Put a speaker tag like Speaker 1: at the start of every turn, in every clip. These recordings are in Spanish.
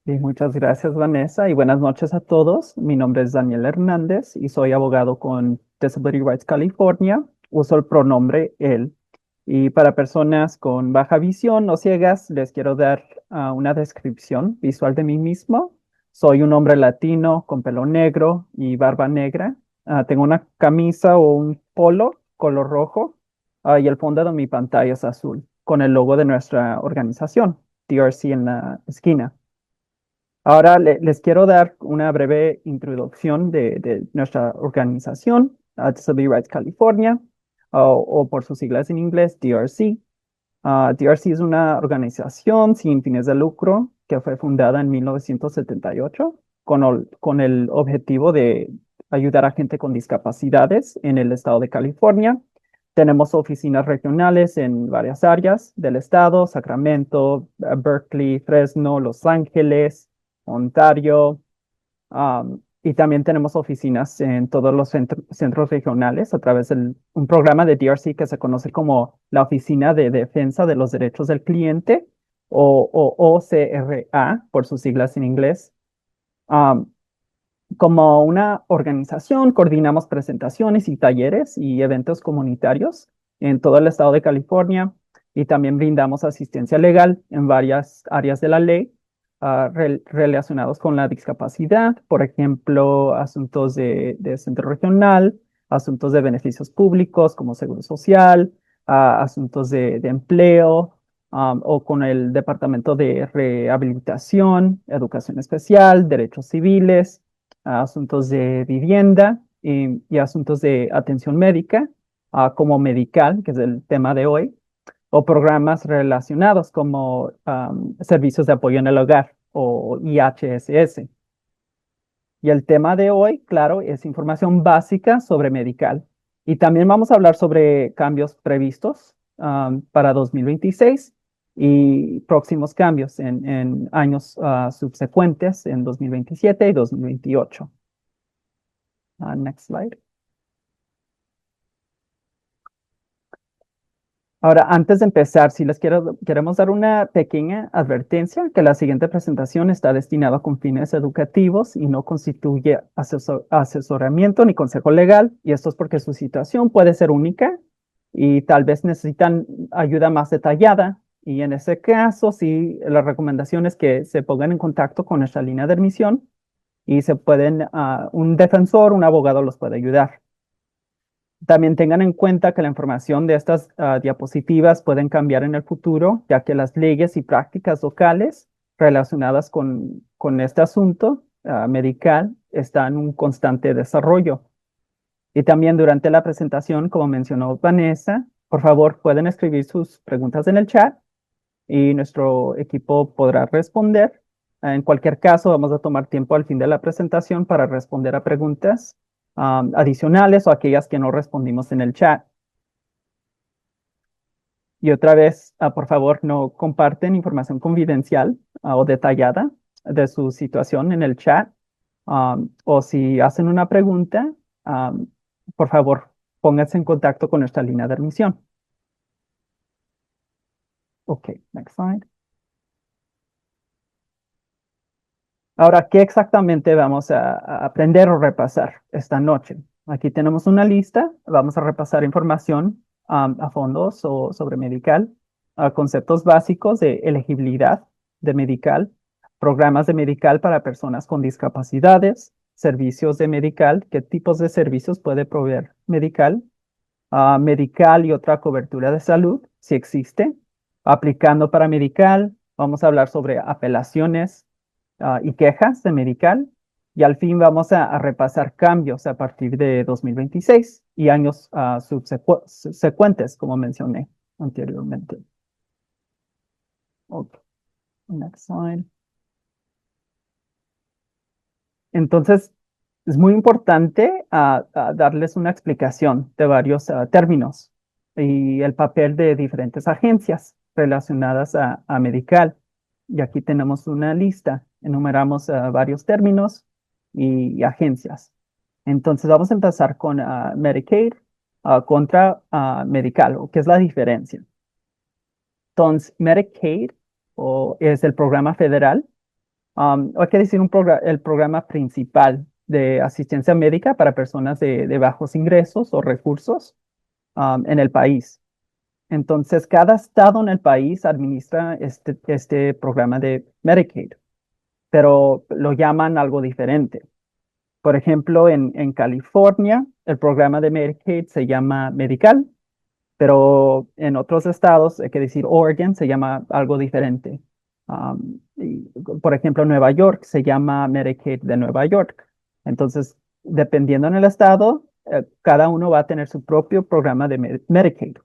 Speaker 1: Y muchas gracias, Vanessa, y buenas noches a todos. Mi nombre es Daniel Hernández y soy abogado con Disability Rights California. Uso el pronombre él. Y para personas con baja visión o ciegas, les quiero dar una descripción visual de mí mismo. Soy un hombre latino con pelo negro y barba negra. Tengo una camisa o un polo color rojo, y el fondo de mi pantalla es azul, con el logo de nuestra organización, DRC, en la esquina. Ahora les quiero dar una breve introducción de nuestra organización, Disability Rights California, o por sus siglas en inglés, DRC. DRC es una organización sin fines de lucro que fue fundada en 1978 con el objetivo de ayudar a gente con discapacidades en el estado de California. Tenemos oficinas regionales en varias áreas del estado: Sacramento, Berkeley, Fresno, Los Ángeles, Ontario. Y también tenemos oficinas en todos los centros regionales a través de un programa de DRC que se conoce como la Oficina de Defensa de los Derechos del Cliente, o OCRA por sus siglas en inglés. Um, Como una organización, coordinamos presentaciones y talleres y eventos comunitarios en todo el estado de California, y también brindamos asistencia legal en varias áreas de la ley relacionados con la discapacidad, por ejemplo, asuntos de centro regional, asuntos de beneficios públicos como seguro social, asuntos de empleo, o con el Departamento de Rehabilitación, Educación Especial, Derechos Civiles, asuntos de vivienda y asuntos de atención médica, como Medical, que es el tema de hoy, o programas relacionados como servicios de apoyo en el hogar o IHSS. Y el tema de hoy, claro, es información básica sobre Medical. Y también vamos a hablar sobre cambios previstos para 2026 y próximos cambios en años subsecuentes, en 2027 y 2028. Next slide. Ahora, antes de empezar, si queremos dar una pequeña advertencia que la siguiente presentación está destinada con fines educativos y no constituye asesoramiento ni consejo legal, y esto es porque su situación puede ser única y tal vez necesitan ayuda más detallada. Y en ese caso, sí, la recomendación es que se pongan en contacto con nuestra línea de admisión y un defensor, un abogado los puede ayudar. También tengan en cuenta que la información de estas diapositivas pueden cambiar en el futuro, ya que las leyes y prácticas locales relacionadas con este asunto medical están en un constante desarrollo. Y también durante la presentación, como mencionó Vanessa, por favor pueden escribir sus preguntas en el chat y nuestro equipo podrá responder. En cualquier caso, vamos a tomar tiempo al fin de la presentación para responder a preguntas adicionales o aquellas que no respondimos en el chat. Y otra vez, por favor, no comparten información confidencial o detallada de su situación en el chat. O si hacen una pregunta, um, por favor, pónganse en contacto con nuestra línea de admisión. Ok, next slide. Ahora, ¿qué exactamente vamos a aprender o repasar esta noche? Aquí tenemos una lista. Vamos a repasar información a fondo sobre Medical, conceptos básicos de elegibilidad de Medical, programas de Medical para personas con discapacidades, servicios de Medical, qué tipos de servicios puede proveer Medical, Medical y otra cobertura de salud, si existe, aplicando para Medical. Vamos a hablar sobre apelaciones y quejas de Medical. Y al fin vamos a repasar cambios a partir de 2026 y años subsecuentes, como mencioné anteriormente. Ok, next slide. Entonces, es muy importante darles una explicación de varios términos y el papel de diferentes agencias relacionadas a Medical. Y aquí tenemos una lista, enumeramos varios términos y agencias. Entonces, vamos a empezar con Medicaid contra Medical, o qué es la diferencia. Entonces, Medicaid es el programa federal Hay que decir el programa principal de asistencia médica para personas de bajos ingresos o recursos en el país. Entonces, cada estado en el país administra este programa de Medicaid, pero lo llaman algo diferente. Por ejemplo, en California, el programa de Medicaid se llama Medical, pero en otros estados, hay que decir Oregon, se llama algo diferente. Por ejemplo, Nueva York se llama Medicaid de Nueva York. Entonces, dependiendo en el estado, cada uno va a tener su propio programa de Medicaid.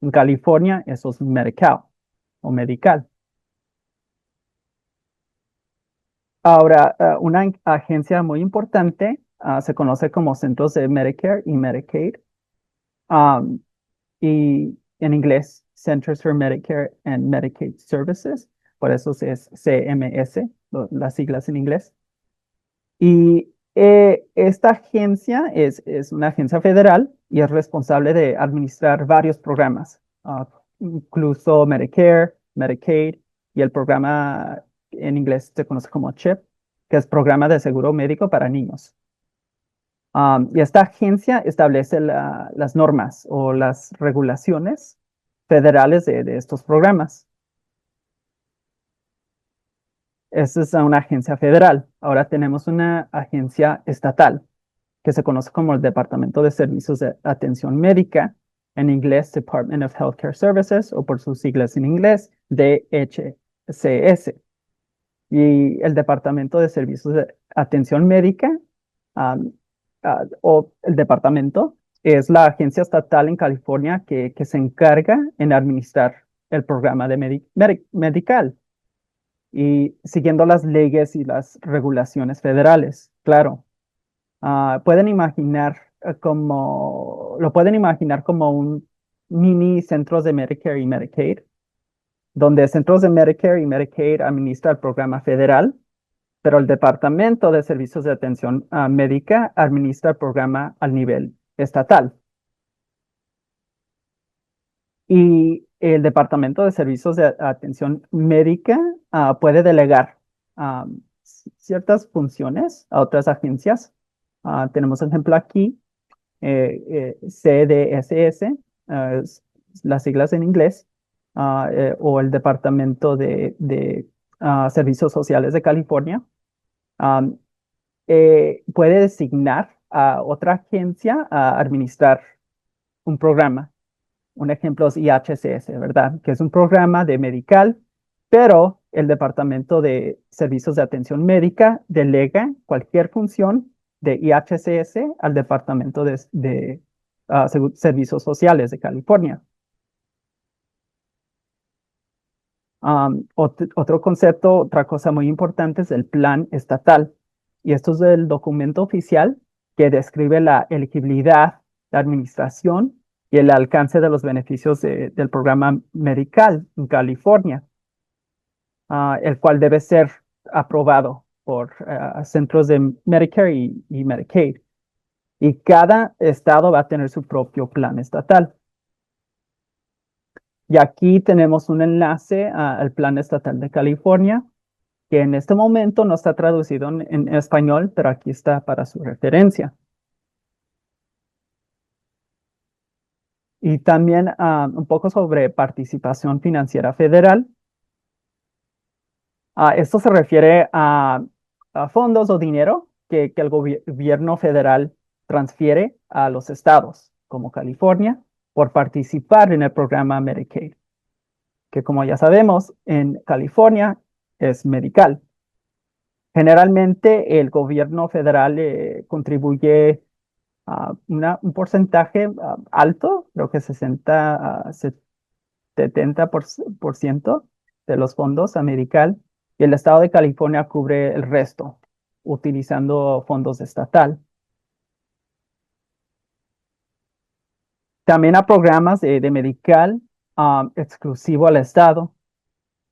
Speaker 1: En California, eso es Medi-Cal o Medical. Ahora, una agencia muy importante se conoce como Centros de Medicare y Medicaid, um, y en inglés, Centers for Medicare and Medicaid Services, por eso es CMS, las siglas en inglés. Y esta agencia es una agencia federal y es responsable de administrar varios programas, incluso Medicare, Medicaid y el programa en inglés se conoce como CHIP, que es Programa de Seguro Médico para Niños. Y esta agencia establece las normas o las regulaciones federales de estos programas. Esa es una agencia federal. Ahora tenemos una agencia estatal que se conoce como el Departamento de Servicios de Atención Médica, en inglés Department of Healthcare Services o por sus siglas en inglés DHCS. Y el Departamento de Servicios de Atención Médica um, o el departamento es la agencia estatal en California que se encarga en administrar el programa de medical y siguiendo las leyes y las regulaciones federales, claro. Pueden imaginar lo pueden imaginar como un mini centros de Medicare y Medicaid, donde centros de Medicare y Medicaid administra el programa federal, pero el Departamento de Servicios de Atención Médica administra el programa al nivel estatal. Y el Departamento de Servicios de Atención Médica puede delegar ciertas funciones a otras agencias. Tenemos un ejemplo aquí, CDSS, las siglas en inglés, o el Departamento de Servicios Sociales de California. Puede designar a otra agencia a administrar un programa. Un ejemplo es IHCS, ¿verdad? Que es un programa de medical, pero el Departamento de Servicios de Atención Médica delega cualquier función de IHCS al Departamento de Servicios Sociales de California. Otro concepto, otra cosa muy importante es el plan estatal. Y esto es el documento oficial que describe la elegibilidad, la administración y el alcance de los beneficios del programa medical en California, el cual debe ser aprobado por centros de Medicare y Medicaid. Y cada estado va a tener su propio plan estatal. Y aquí tenemos un enlace al Plan Estatal de California, que en este momento no está traducido en español, pero aquí está para su referencia. Y también un poco sobre participación financiera federal. Esto se refiere a fondos o dinero que el gobierno federal transfiere a los estados, como California, por participar en el programa Medicaid, que como ya sabemos, en California es medical. Generalmente el gobierno federal contribuye un porcentaje alto, creo que 60 a 70% de los fondos a medical, y el estado de California cubre el resto utilizando fondos estatal. También hay programas de medical exclusivo al estado.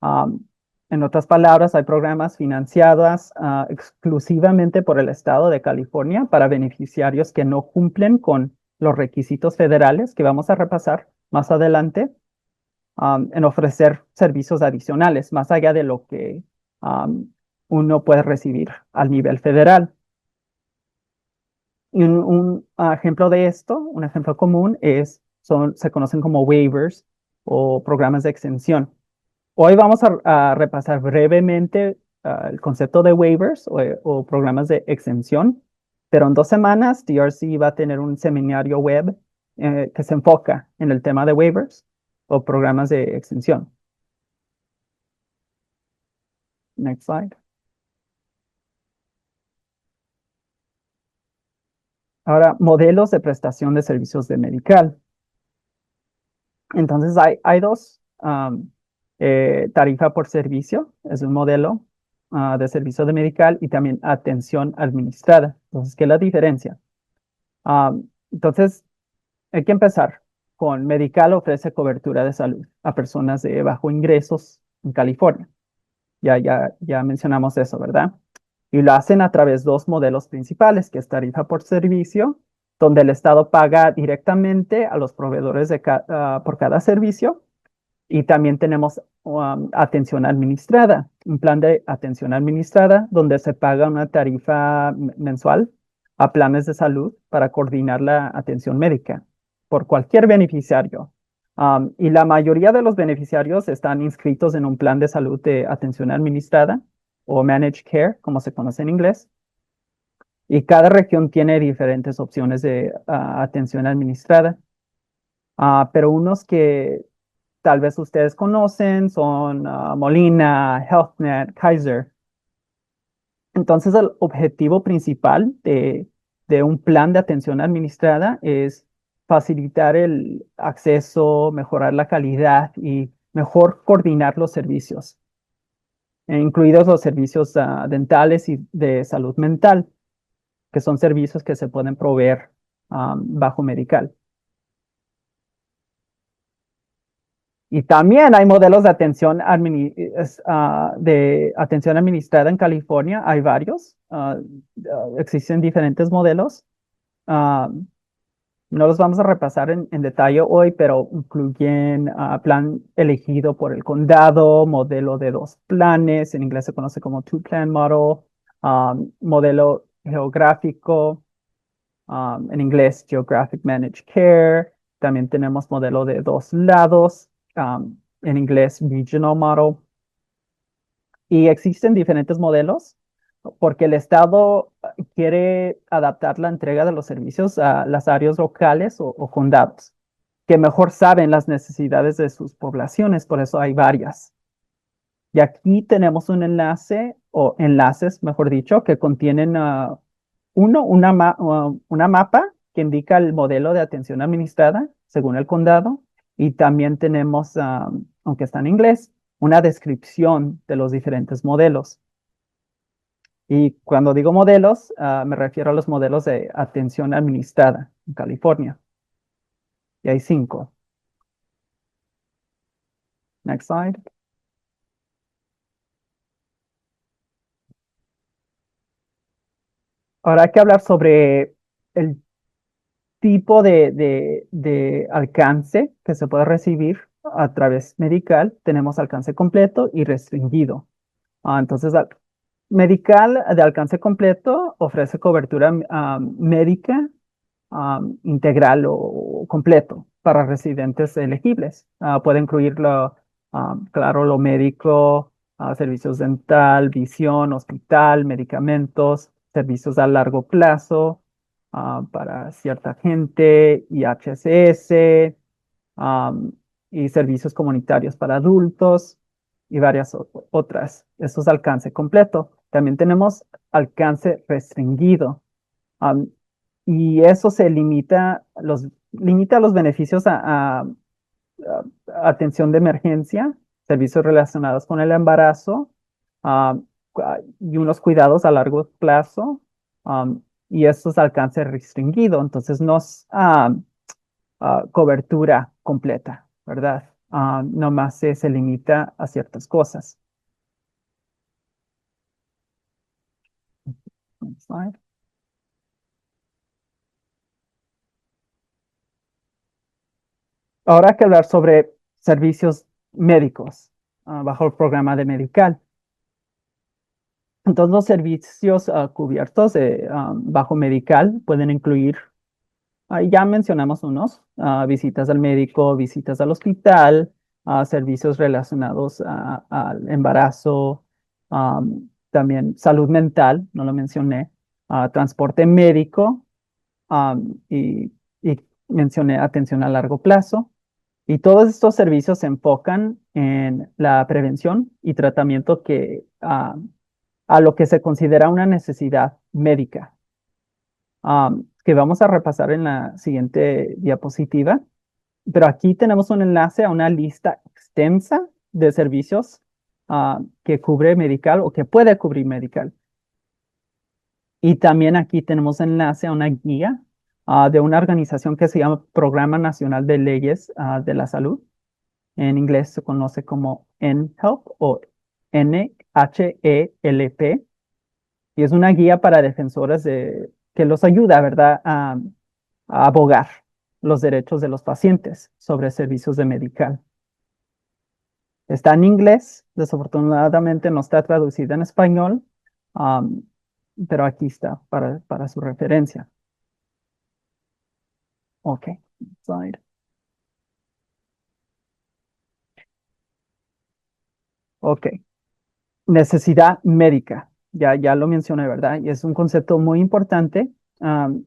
Speaker 1: Um, en otras palabras, hay programas financiados exclusivamente por el estado de California para beneficiarios que no cumplen con los requisitos federales que vamos a repasar más adelante, en ofrecer servicios adicionales, más allá de lo que uno puede recibir al nivel federal. Y un ejemplo de esto, un ejemplo común se conocen como waivers o programas de extensión. Hoy vamos a repasar brevemente el concepto de waivers o programas de extensión, pero en 2 semanas DRC va a tener un seminario web que se enfoca en el tema de waivers o programas de extensión. Next slide. Ahora, modelos de prestación de servicios de medical. Entonces, hay dos. Tarifa por servicio es un modelo de servicio de medical y también atención administrada. Entonces, ¿qué es la diferencia? Entonces, hay que empezar con medical ofrece cobertura de salud a personas de bajo ingresos en California. Ya mencionamos eso, ¿verdad? Y lo hacen a través de dos modelos principales, que es tarifa por servicio, donde el Estado paga directamente a los proveedores por cada servicio. Y también tenemos atención administrada, un plan de atención administrada donde se paga una tarifa mensual a planes de salud para coordinar la atención médica por cualquier beneficiario. Y la mayoría de los beneficiarios están inscritos en un plan de salud de atención administrada o managed care, como se conoce en inglés. Y cada región tiene diferentes opciones de atención administrada. Pero unos que tal vez ustedes conocen son Molina, HealthNet, Kaiser. Entonces, el objetivo principal de un plan de atención administrada es facilitar el acceso, mejorar la calidad y mejor coordinar los servicios, incluidos los servicios dentales y de salud mental, que son servicios que se pueden proveer bajo medical. Y también hay modelos de atención administrada en California. Hay varios. Existen diferentes modelos. Ah, no los vamos a repasar en detalle hoy, pero incluyen plan elegido por el condado, modelo de 2 planes, en inglés se conoce como two-plan model, modelo geográfico, en inglés Geographic Managed Care. También tenemos modelo de 2 lados, en inglés Regional Model. Y existen diferentes modelos porque el Estado quiere adaptar la entrega de los servicios a las áreas locales o condados, que mejor saben las necesidades de sus poblaciones, por eso hay varias. Y aquí tenemos un enlace, o enlaces, mejor dicho, que contienen una mapa que indica el modelo de atención administrada según el condado, y también tenemos, aunque está en inglés, una descripción de los diferentes modelos. Y cuando digo modelos, me refiero a los modelos de atención administrada en California. Y hay 5. Next slide. Ahora hay que hablar sobre el tipo de alcance que se puede recibir a través medical. Tenemos alcance completo y restringido. Entonces, medical de alcance completo ofrece cobertura médica integral o completo para residentes elegibles. Puede incluir claro, lo médico, servicios dental, visión, hospital, medicamentos, servicios a largo plazo para cierta gente, IHSS, um, y servicios comunitarios para adultos y varias otras. Eso es alcance completo. También tenemos alcance restringido. um, y eso limita los beneficios a atención de emergencia, servicios relacionados con el embarazo, y unos cuidados a largo plazo, y eso es alcance restringido. Entonces, no es cobertura completa, ¿verdad? Nomás se limita a ciertas cosas. Next slide. Ahora hay que hablar sobre servicios médicos bajo el programa de medical. Entonces, los servicios cubiertos bajo medical pueden incluir, ahí ya mencionamos unos, visitas al médico, visitas al hospital, servicios relacionados al embarazo, también salud mental, no lo mencioné, transporte médico, y mencioné atención a largo plazo. Y todos estos servicios se enfocan en la prevención y tratamiento a lo que se considera una necesidad médica, que vamos a repasar en la siguiente diapositiva. Pero aquí tenemos un enlace a una lista extensa de servicios que cubre medical o que puede cubrir medical. Y también aquí tenemos enlace a una guía de una organización que se llama Programa Nacional de Leyes de la Salud. En inglés se conoce como NHELP o NHELP. Y es una guía para defensores que los ayuda, ¿verdad?, a abogar los derechos de los pacientes sobre servicios de medical. Está en inglés, desafortunadamente no está traducida en español, um, pero aquí está para su referencia. Ok, slide. Ok, necesidad médica. Ya lo mencioné, ¿verdad? Y es un concepto muy importante.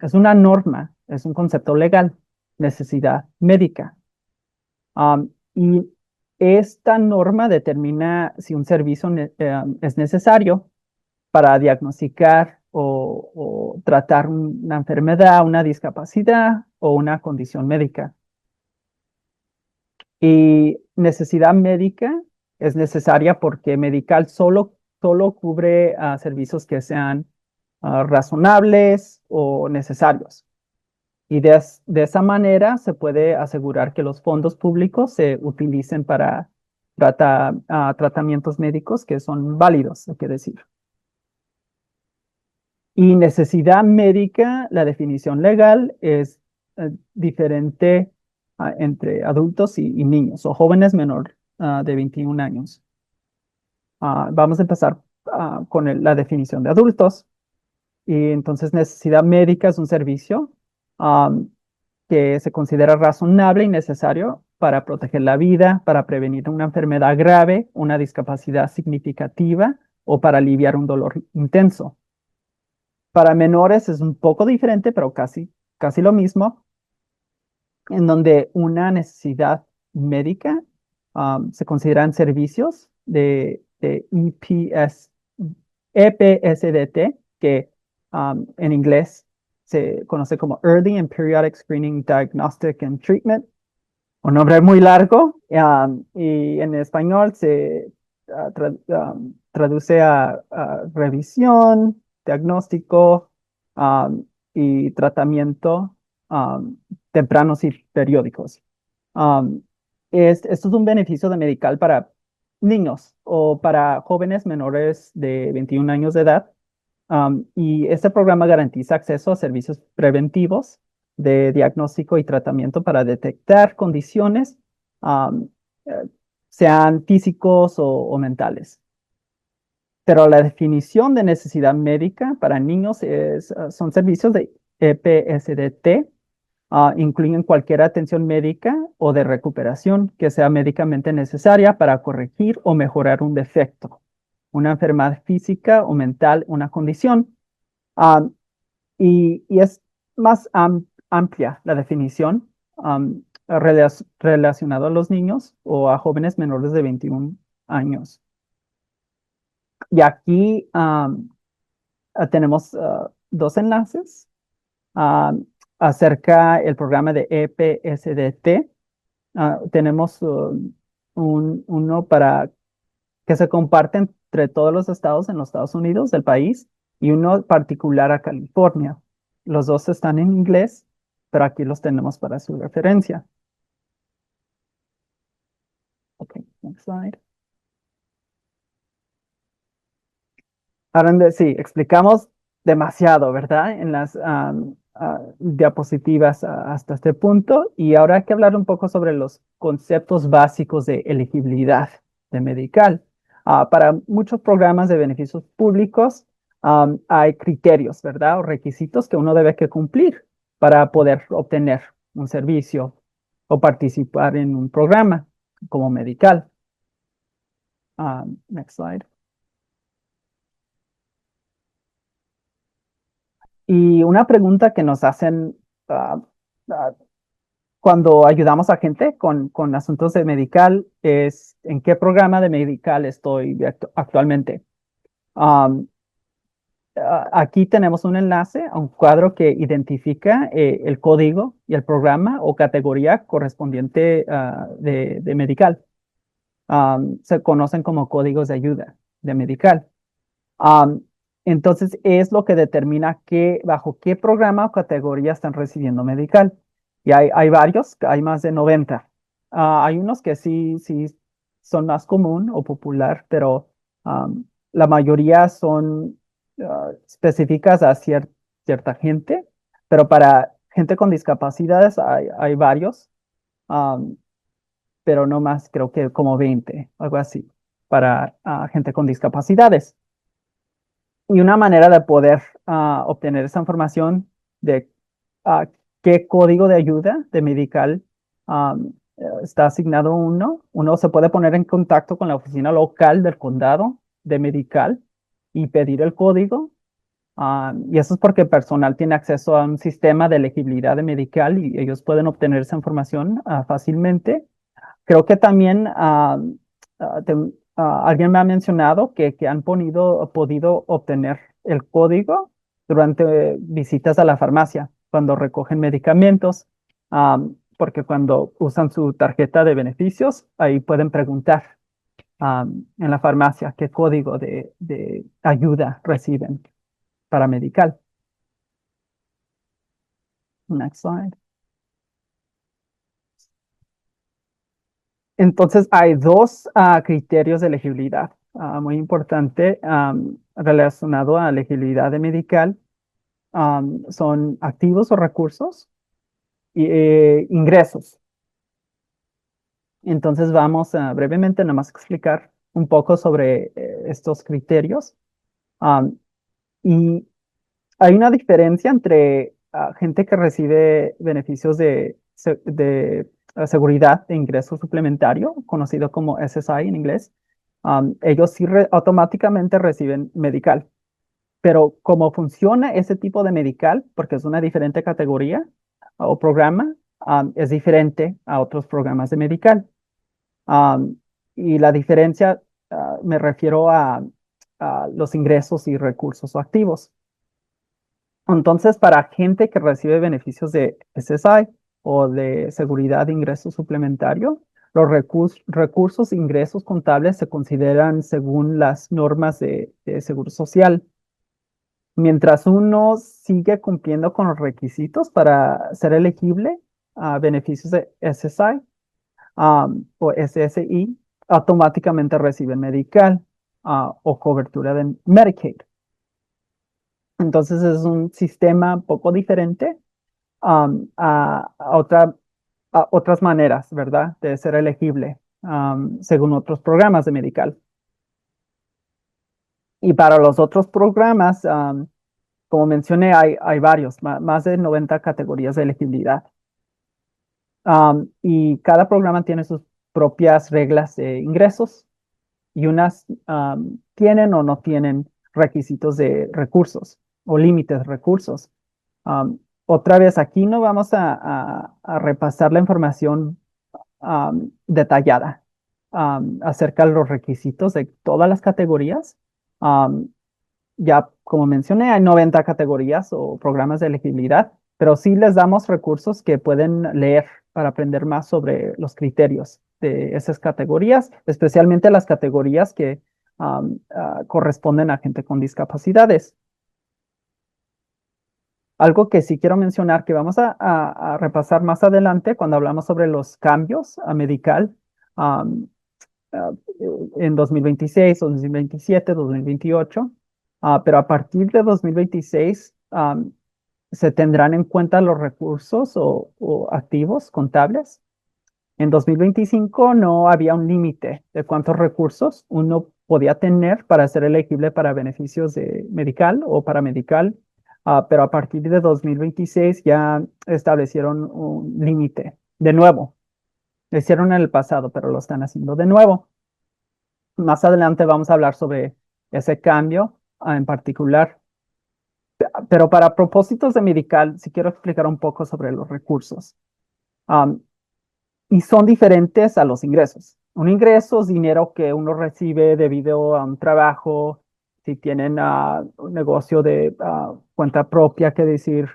Speaker 1: Es una norma, es un concepto legal, necesidad médica. Y esta norma determina si un servicio es necesario para diagnosticar o tratar una enfermedad, una discapacidad o una condición médica. Y necesidad médica es necesaria porque medical solo cubre servicios que sean razonables o necesarios. Y de esa manera se puede asegurar que los fondos públicos se utilicen para tratamientos médicos que son válidos, hay que decir. Y necesidad médica, la definición legal es diferente entre adultos y niños o jóvenes menor de 21 años. Vamos a empezar con la definición de adultos. Y entonces necesidad médica es un servicio que se considera razonable y necesario para proteger la vida, para prevenir una enfermedad grave, una discapacidad significativa o para aliviar un dolor intenso. Para menores es un poco diferente, pero casi lo mismo, en donde una necesidad médica se consideran servicios de EPSDT, que en inglés se conoce como Early and Periodic Screening, Diagnostic and Treatment, un nombre muy largo, y en español se traduce a revisión, diagnóstico y tratamiento tempranos y periódicos. Um, Esto es un beneficio de medical para niños o para jóvenes menores de 21 años de edad. Y este programa garantiza acceso a servicios preventivos de diagnóstico y tratamiento para detectar condiciones, um, eh, sean físicos o mentales. Pero la definición de necesidad médica para niños son servicios de EPSDT, incluyen cualquier atención médica o de recuperación que sea médicamente necesaria para corregir o mejorar un defecto, una enfermedad física o mental, una condición. Ah, y es más amplia la definición relacionada a los niños o a jóvenes menores de 21 años. Y aquí tenemos dos enlaces acerca del programa de EPSDT. Tenemos uno para que se comparte entre todos los estados en los Estados Unidos del país y uno particular a California. Los dos están en inglés, pero aquí los tenemos para su referencia. Ok, next slide. Ahora sí, explicamos demasiado, ¿verdad? En las diapositivas hasta este punto. Y ahora hay que hablar un poco sobre los conceptos básicos de elegibilidad de medical. Para muchos programas de beneficios públicos hay criterios, ¿verdad? O requisitos que uno debe que cumplir para poder obtener un servicio o participar en un programa como medical. Next slide. Y una pregunta que nos hacen ah, ah, cuando ayudamos a gente con asuntos de medical es ¿en qué programa de medical estoy actualmente? Um, Aquí tenemos un enlace a un cuadro que identifica el código y el programa o categoría correspondiente de medical. Se conocen como códigos de ayuda de medical. Um, entonces, es lo que determina bajo qué programa o categoría están recibiendo medical. Y hay varios, hay más de 90. Hay unos que sí son más común o popular, pero la mayoría son específicas a cierta gente. Pero para gente con discapacidades hay varios, um, pero no más, creo que como 20, algo así, para gente con discapacidades. Y una manera de poder obtener esa información de ah, qué código de ayuda de medical está asignado uno se puede poner en contacto con la oficina local del condado de medical y pedir el código. Y eso es porque el personal tiene acceso a un sistema de elegibilidad de medical y ellos pueden obtener esa información fácilmente. Creo que también alguien me ha mencionado que han podido obtener el código durante visitas a la farmacia, cuando recogen medicamentos, porque cuando usan su tarjeta de beneficios, ahí pueden preguntar en la farmacia qué código de ayuda reciben para medical. Next slide. Entonces, hay dos criterios de elegibilidad muy importante relacionado a elegibilidad de medical. Son activos o recursos y ingresos. Entonces, vamos brevemente nada más explicar un poco sobre estos criterios. Um, y hay una diferencia entre gente que recibe beneficios de seguridad de ingreso suplementario, conocido como SSI en inglés. Ellos sí automáticamente reciben medical, pero cómo funciona ese tipo de medical, porque es una diferente categoría o programa, es diferente a otros programas de medical. Um, y la diferencia, me refiero a los ingresos y recursos o activos. Entonces, para gente que recibe beneficios de SSI o de seguridad de ingreso suplementario, los recursos e ingresos contables se consideran según las normas de seguro social. Mientras uno sigue cumpliendo con los requisitos para ser elegible a beneficios de SSI o SSI, automáticamente reciben medical o cobertura de Medicaid. Entonces es un sistema un poco diferente a otras maneras, ¿verdad? De ser elegible según otros programas de medical. Y para los otros programas, como mencioné, hay varios, más de 90 categorías de elegibilidad. Y cada programa tiene sus propias reglas de ingresos y unas tienen o no tienen requisitos de recursos o límites de recursos. Otra vez, aquí no vamos a repasar la información detallada acerca de los requisitos de todas las categorías. Um, ya, como mencioné, hay 90 categorías o programas de elegibilidad, pero sí les damos recursos que pueden leer para aprender más sobre los criterios de esas categorías, especialmente las categorías que corresponden a gente con discapacidades. Algo que sí quiero mencionar que vamos a repasar más adelante cuando hablamos sobre los cambios a medical um, uh, en 2026, 2027, 2028, pero a partir de 2026 se tendrán en cuenta los recursos o activos contables. En 2025 no había un límite de cuántos recursos uno podía tener para ser elegible para beneficios de medical o paramedical, pero a partir de 2026 ya establecieron un límite. De nuevo, lo hicieron en el pasado, pero lo están haciendo de nuevo. Más adelante vamos a hablar sobre ese cambio en particular. Pero para propósitos de medical, sí quiero explicar un poco sobre los recursos. Um, y son diferentes a los ingresos. Un ingreso es dinero que uno recibe debido a un trabajo, si tienen un negocio de cuenta propia, que decir,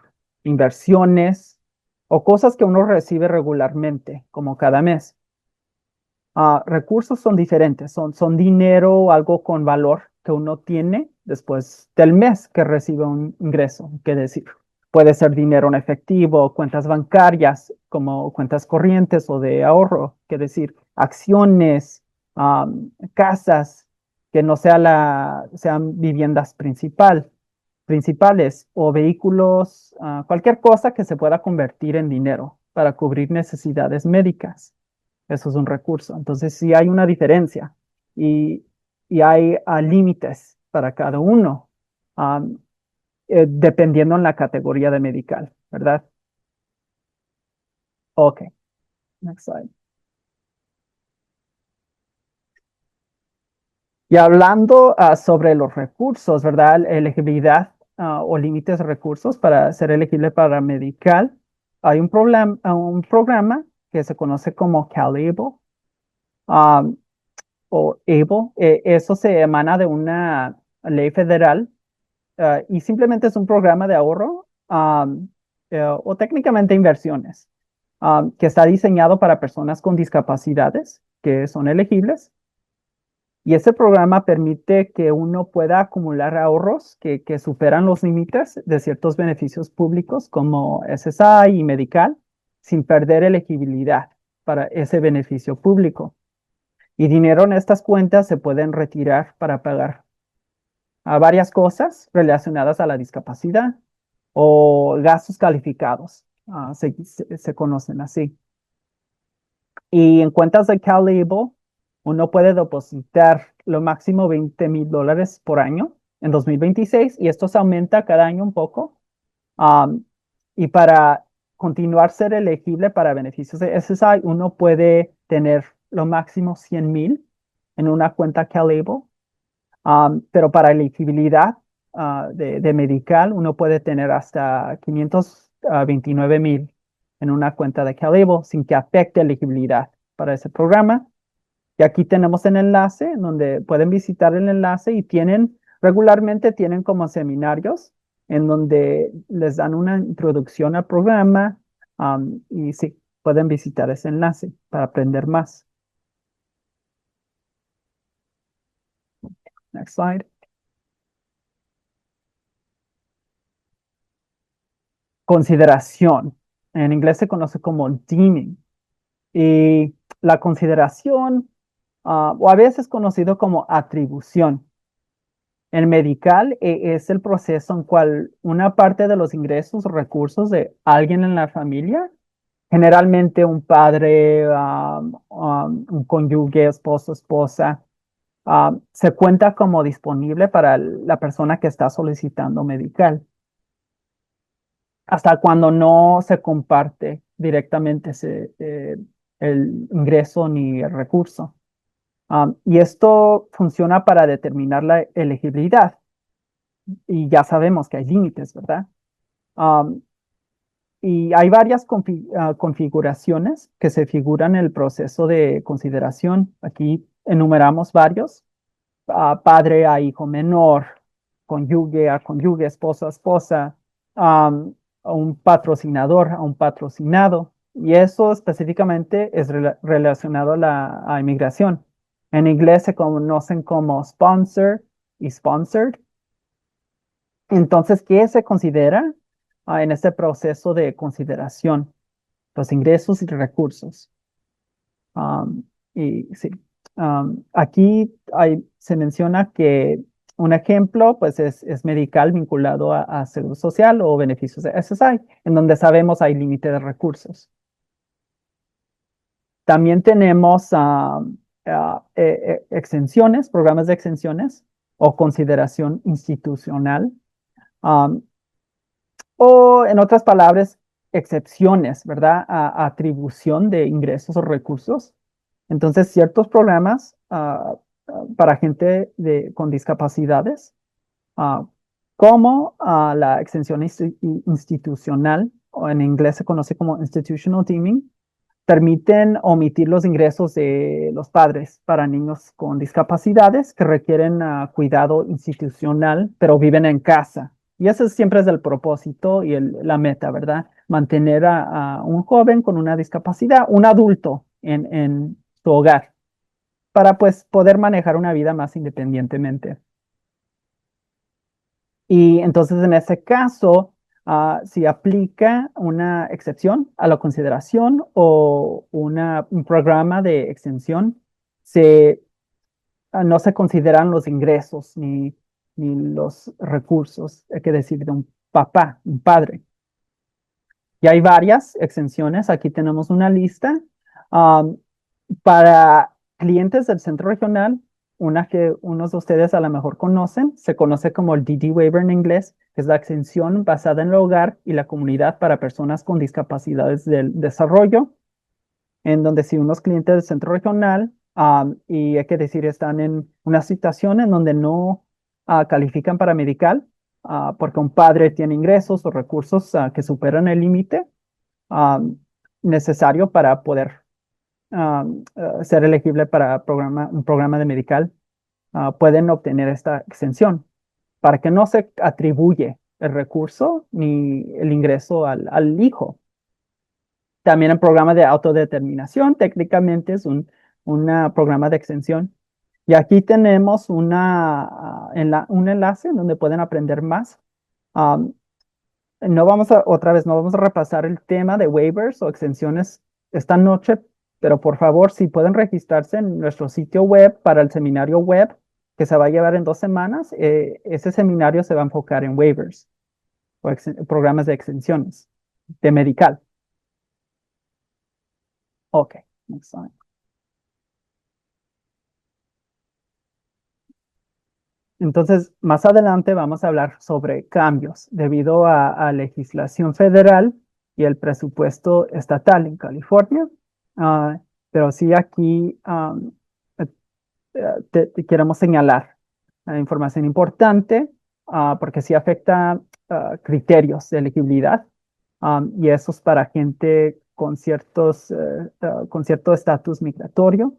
Speaker 1: inversiones o cosas que uno recibe regularmente, como cada mes. Recursos son diferentes, son dinero, algo con valor que uno tiene después del mes que recibe un ingreso, que decir. Puede ser dinero en efectivo, cuentas bancarias como cuentas corrientes o de ahorro, que decir, acciones, casas, que no sean viviendas principales o vehículos, cualquier cosa que se pueda convertir en dinero para cubrir necesidades médicas. Eso es un recurso. Entonces, sí hay una diferencia y, y hay límites para cada uno, um, dependiendo en la categoría de medical, ¿verdad? Ok, next slide. Y hablando sobre los recursos, ¿verdad? Elegibilidad o límites de recursos para ser elegible para medical, hay un programa que se conoce como CalAble, um, o ABLE. Eso se emana de una ley federal y simplemente es un programa de ahorro o técnicamente inversiones que está diseñado para personas con discapacidades que son elegibles. Y ese programa permite que uno pueda acumular ahorros que superan los límites de ciertos beneficios públicos como SSI y medical sin perder elegibilidad para ese beneficio público. Y dinero en estas cuentas se pueden retirar para pagar a varias cosas relacionadas a la discapacidad o gastos calificados, se conocen así. Y en cuentas de CalAble, uno puede depositar lo máximo $20,000 por año en 2026 y esto se aumenta cada año un poco. Um, y para continuar ser elegible para beneficios de SSI, uno puede tener lo máximo 100,000 en una cuenta CalAble. Pero para elegibilidad de medical, uno puede tener hasta 529,000 en una cuenta de CalAble sin que afecte elegibilidad para ese programa. Y aquí tenemos el enlace en donde pueden visitar el enlace y regularmente tienen como seminarios en donde les dan una introducción al programa y sí, pueden visitar ese enlace para aprender más. Next slide. Consideración. En inglés se conoce como deeming. Y la consideración, o a veces conocido como atribución. En medical es el proceso en cual una parte de los ingresos o recursos de alguien en la familia, generalmente un padre, un cónyuge, esposo, esposa, se cuenta como disponible para la persona que está solicitando medical, hasta cuando no se comparte directamente el ingreso ni el recurso. Y esto funciona para determinar la elegibilidad. Y ya sabemos que hay límites, ¿verdad? Um, y hay varias configuraciones que se figuran en el proceso de consideración. Aquí enumeramos varios. Padre a hijo menor, cónyuge a cónyuge, esposo a esposa, a un patrocinador a un patrocinado. Y eso específicamente es relacionado a la inmigración. En inglés se conocen como sponsor y sponsored. Entonces, ¿qué se considera en este proceso de consideración? Los ingresos y recursos. Um, y sí, aquí se menciona que un ejemplo pues es medical vinculado a seguro social o beneficios de SSI, en donde sabemos hay límite de recursos. También tenemos exenciones, programas de exenciones o consideración institucional. um, o en otras palabras, excepciones, ¿verdad? A atribución de ingresos o recursos. Entonces, ciertos programas para gente con discapacidades, ah, como la extensión institucional, o en inglés se conoce como institutional deeming, permiten omitir los ingresos de los padres para niños con discapacidades que requieren cuidado institucional, pero viven en casa. Y ese siempre es el propósito y la meta, ¿verdad? Mantener a un joven con una discapacidad, un adulto en su hogar, para pues poder manejar una vida más independientemente. Y entonces en ese caso, si aplica una excepción a la consideración o un programa de extensión, se, no se consideran los ingresos ni los recursos, hay que decir, de un papá, un padre. Y hay varias exenciones, aquí tenemos una lista. Um, para clientes del centro regional, una que unos de ustedes a lo mejor conocen, se conoce como el DD Waiver en inglés, que es la exención basada en el hogar y la comunidad para personas con discapacidades del desarrollo, en donde si unos clientes del centro regional, y hay que decir, están en una situación en donde no califican para medical, porque un padre tiene ingresos o recursos que superan el límite necesario para poder ser elegible para un programa de medical, pueden obtener esta exención para que no se atribuye el recurso ni el ingreso al hijo. También el programa de autodeterminación técnicamente es un programa de exención. Y aquí tenemos un enlace en donde pueden aprender más. Um, no vamos otra vez, no vamos a repasar el tema de waivers o exenciones esta noche, pero por favor, si pueden registrarse en nuestro sitio web para el seminario web que se va a llevar en 2 semanas, ese seminario se va a enfocar en waivers o programas de exenciones de medical. Ok, next slide. Entonces, más adelante vamos a hablar sobre cambios debido a legislación federal y el presupuesto estatal en California. Ah, pero sí aquí eh, te queremos señalar información importante porque sí afecta criterios de elegibilidad y eso es para gente con cierto estatus migratorio.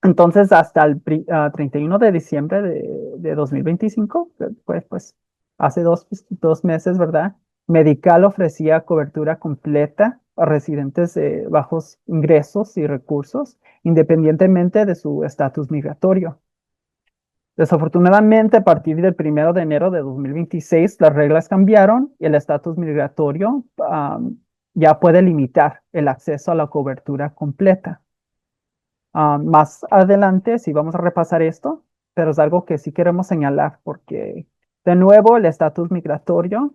Speaker 1: Entonces, hasta el 31 de diciembre de 2025, pues hace dos meses, ¿verdad? Medical ofrecía cobertura completa a residentes de bajos ingresos y recursos, independientemente de su estatus migratorio. Desafortunadamente, a partir del 1 de enero de 2026, las reglas cambiaron y el estatus migratorio ya puede limitar el acceso a la cobertura completa. Más adelante sí vamos a repasar esto, pero es algo que sí queremos señalar porque, de nuevo, el estatus migratorio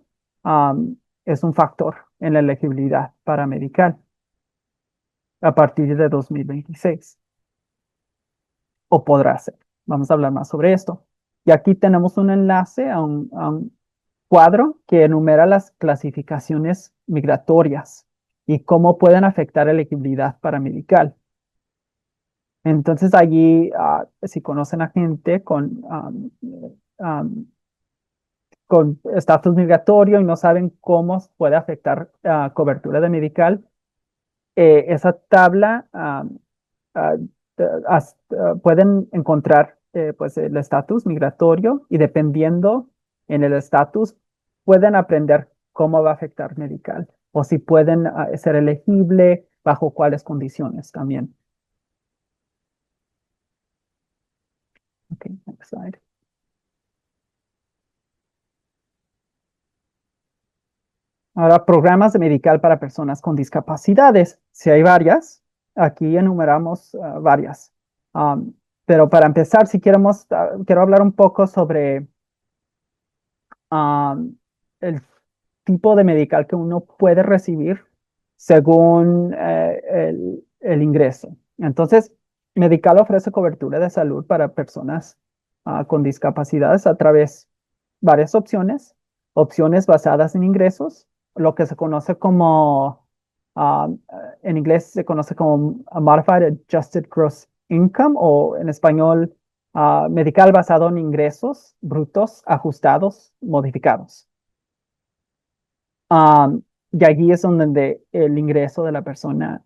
Speaker 1: es un factor en la elegibilidad para medical a partir de 2026, o podrá ser. Vamos a hablar más sobre esto. Y aquí tenemos un enlace a un cuadro que enumera las clasificaciones migratorias y cómo pueden afectar la elegibilidad para medical. Entonces allí, si conocen a gente um, con estatus migratorio y no saben cómo puede afectar cobertura de medical, esa tabla ah, pueden encontrar pues el estatus migratorio y dependiendo en el estatus pueden aprender cómo va a afectar medical o si pueden ser elegible bajo cuáles condiciones también. Okay, next slide. Ahora, programas de medical para personas con discapacidades. Si hay varias, aquí enumeramos varias. Um, pero para empezar, si quiero hablar un poco sobre el tipo de medical que uno puede recibir según el ingreso. Entonces, Medical ofrece cobertura de salud para personas con discapacidades a través de varias opciones, opciones basadas en ingresos, lo que se conoce como, ah, en inglés se conoce como Modified Adjusted Gross Income o en español, medical basado en ingresos brutos, ajustados, modificados. Um, y allí es donde el ingreso de la persona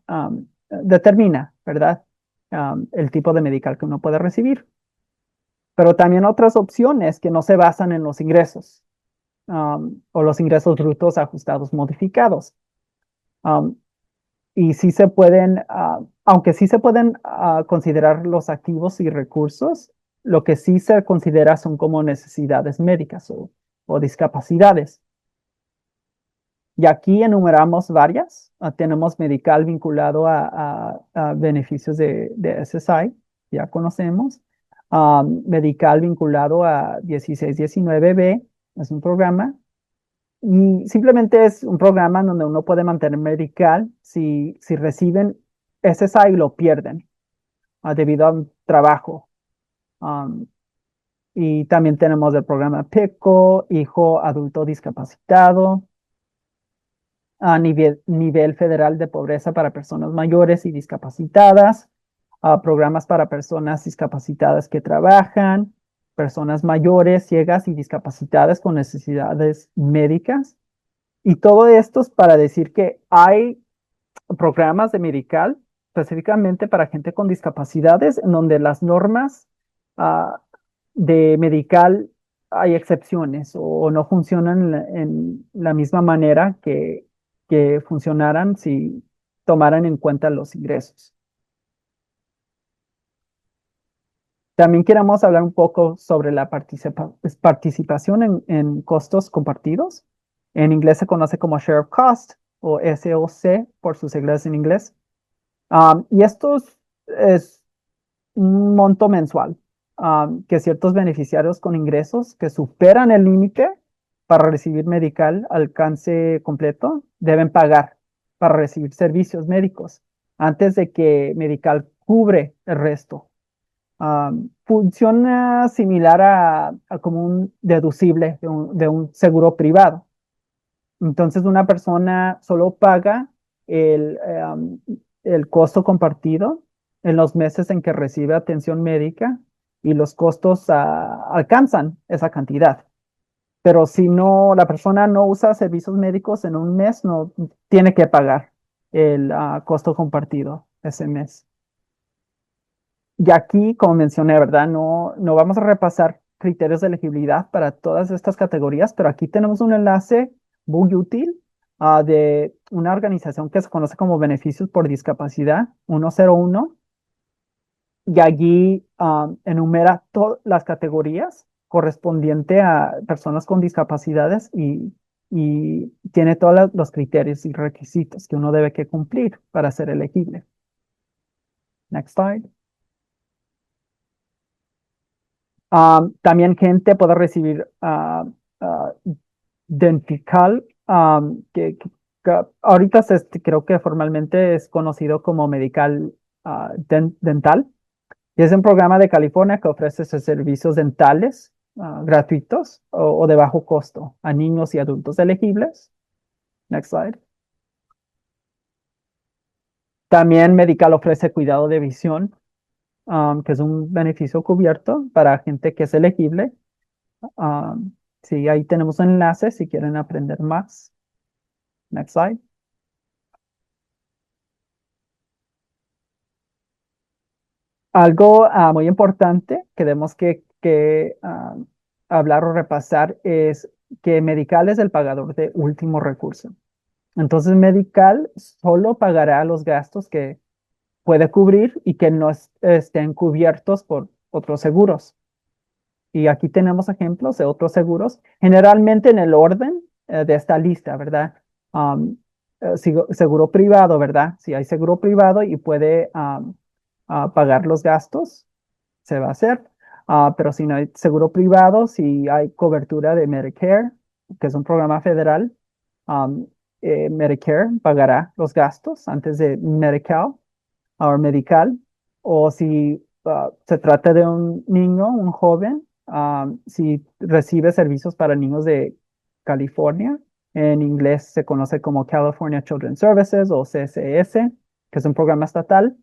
Speaker 1: determina, ¿verdad? El tipo de medical que uno puede recibir. Pero también otras opciones que no se basan en los ingresos o los ingresos brutos ajustados modificados. Um, y sí se pueden, aunque sí se pueden considerar los activos y recursos, lo que sí se considera son como necesidades médicas o discapacidades. Y aquí enumeramos varias. Tenemos medical vinculado a beneficios de SSI, ya conocemos. Medical vinculado a 1619B, es un programa. Y simplemente es un programa donde uno puede mantener medical si reciben SSI y lo pierden debido a un trabajo. Um, y también tenemos el programa PICO, Hijo Adulto Discapacitado a nivel federal de pobreza para personas mayores y discapacitadas, a programas para personas discapacitadas que trabajan, personas mayores, ciegas y discapacitadas con necesidades médicas. Y todo esto es para decir que hay programas de medical específicamente para gente con discapacidades en donde las normas ah, de medical hay excepciones o no funcionan en la misma manera que funcionaran si tomaran en cuenta los ingresos. También queremos hablar un poco sobre la participación en costos compartidos. En inglés se conoce como Share of Cost o SOC por sus siglas en inglés. Y esto es un monto mensual que ciertos beneficiarios con ingresos que superan el límite para recibir medical alcance completo deben pagar para recibir servicios médicos antes de que medical cubre el resto. Funciona similar a como un deducible de un seguro privado. Entonces, una persona solo paga el costo compartido en los meses en que recibe atención médica y los costos alcanzan esa cantidad. Pero si no, la persona no usa servicios médicos en un mes, no tiene que pagar el costo compartido ese mes. Y aquí, como mencioné, ¿verdad? No vamos a repasar criterios de elegibilidad para todas estas categorías, pero aquí tenemos un enlace muy útil de una organización que se conoce como Beneficios por Discapacidad 101, y allí enumera todas las categorías correspondiente a personas con discapacidades y tiene todos los criterios y requisitos que uno debe que cumplir para ser elegible. Next slide. También gente puede recibir ah, Dentical, que ahorita creo que formalmente es conocido como Medical Dental. Y es un programa de California que ofrece sus servicios dentales gratuitos o de bajo costo a niños y adultos elegibles. Next slide. También Medical ofrece cuidado de visión, que es un beneficio cubierto para gente que es elegible. Sí, ahí tenemos un enlace si quieren aprender más. Next slide. Algo muy importante que tenemos que hablar o repasar es que Medical es el pagador de último recurso. Entonces, Medical solo pagará los gastos que puede cubrir y que no estén cubiertos por otros seguros. Y aquí tenemos ejemplos de otros seguros, generalmente en el orden de esta lista, ¿verdad? Um, seguro privado, ¿verdad? Si hay seguro privado y puede pagar los gastos, se va a hacer. Pero si no hay seguro privado, si hay cobertura de Medicare, que es un programa federal, um, Medicare pagará los gastos antes de Medical o Medical. o si se trata de un niño, un joven, si recibe servicios para niños de California. En inglés se conoce como California Children's Services o CSS, que es un programa estatal.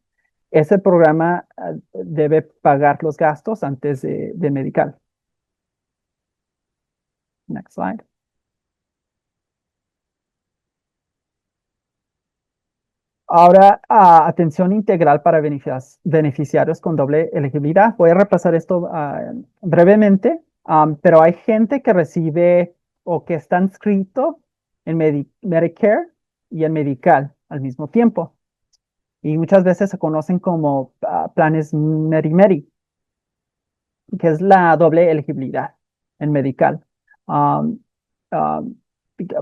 Speaker 1: Ese programa debe pagar los gastos antes de medical. Next slide. Ahora, atención integral para beneficiarios con doble elegibilidad. Voy a repasar esto brevemente, pero hay gente que recibe o que está inscrito en Medicare y en Medical al mismo tiempo. Y muchas veces se conocen como planes Meri-Meri, que es la doble elegibilidad en Medical, um, um,